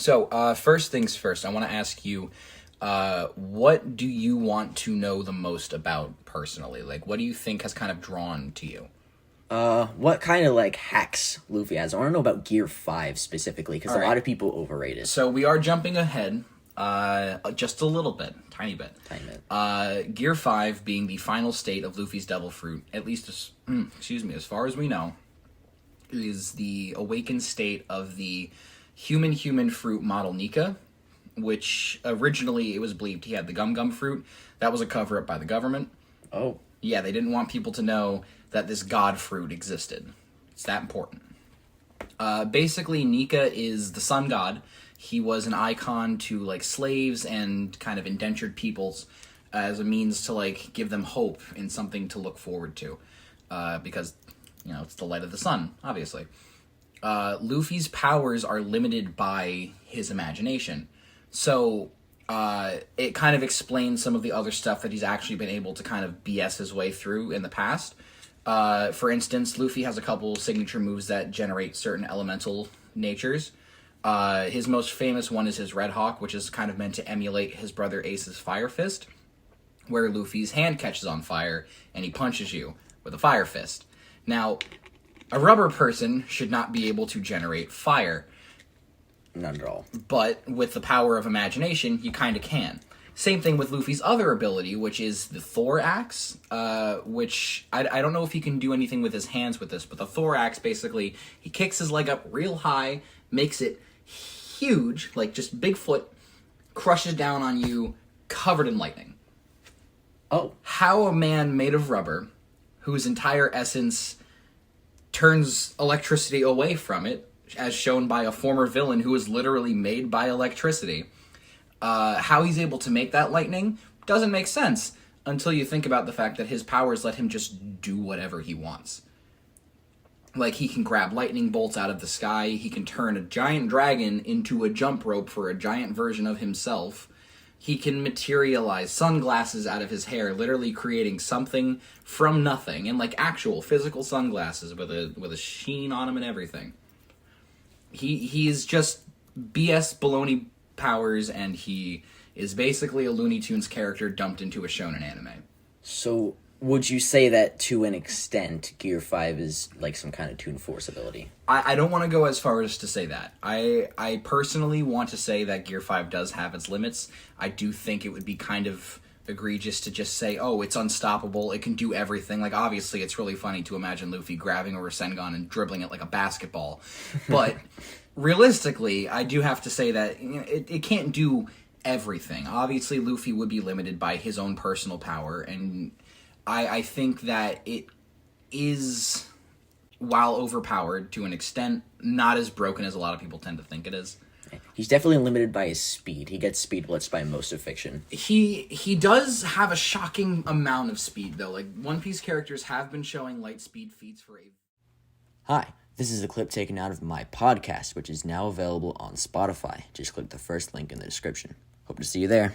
So, first things first, I want to ask you, what do you want to know the most about personally? Like, what do you think has kind of drawn to you? What kind of, hacks Luffy has? I want to know about Gear 5 specifically, because a lot of people overrate it. So, we are jumping ahead, just a little bit, tiny bit. Gear 5 being the final state of Luffy's Devil Fruit, at least, as far as we know, is the awakened state of the human fruit model Nika, which originally it was believed he had the gum fruit. That was a cover-up by the government. Oh. Yeah, they didn't want people to know that this god fruit existed. It's that important. Basically, Nika is the sun god. He was an icon to, slaves and kind of indentured peoples as a means to, give them hope and something to look forward to. Because, it's the light of the sun, obviously. Luffy's powers are limited by his imagination. So, it kind of explains some of the other stuff that he's actually been able to kind of BS his way through in the past. For instance, Luffy has a couple signature moves that generate certain elemental natures. His most famous one is his Red Hawk, which is kind of meant to emulate his brother Ace's Fire Fist, where Luffy's hand catches on fire and he punches you with a Fire Fist. Now, a rubber person should not be able to generate fire. Not at all. But with the power of imagination, you kind of can. Same thing with Luffy's other ability, which is the Thor Axe, which I don't know if he can do anything with his hands with this, but the Thor Axe, basically, he kicks his leg up real high, makes it huge, like just Bigfoot, crushes down on you, covered in lightning. Oh. How a man made of rubber, whose entire essence turns electricity away from it, as shown by a former villain who was literally made by electricity, how he's able to make that lightning doesn't make sense until you think about the fact that his powers let him just do whatever he wants. Like, he can grab lightning bolts out of the sky, he can turn a giant dragon into a jump rope for a giant version of himself, he can materialize sunglasses out of his hair, literally creating something from nothing, and actual physical sunglasses with a sheen on them and everything. He's just BS baloney powers, and he is basically a Looney Tunes character dumped into a shonen anime. So, would you say that, to an extent, Gear 5 is some kind of Toon Force ability? I don't want to go as far as to say that. I personally want to say that Gear 5 does have its limits. I do think it would be kind of egregious to just say, oh, it's unstoppable, it can do everything. Obviously, it's really funny to imagine Luffy grabbing a Rasengan and dribbling it like a basketball. But realistically, I do have to say that it can't do everything. Obviously, Luffy would be limited by his own personal power, and I think that it is, while overpowered to an extent, not as broken as a lot of people tend to think it is. He's definitely limited by his speed. He gets speed blitzed by most of fiction. He does have a shocking amount of speed, though. One Piece characters have been showing light speed feats for a... Hi, this is a clip taken out of my podcast, which is now available on Spotify. Just click the first link in the description. Hope to see you there.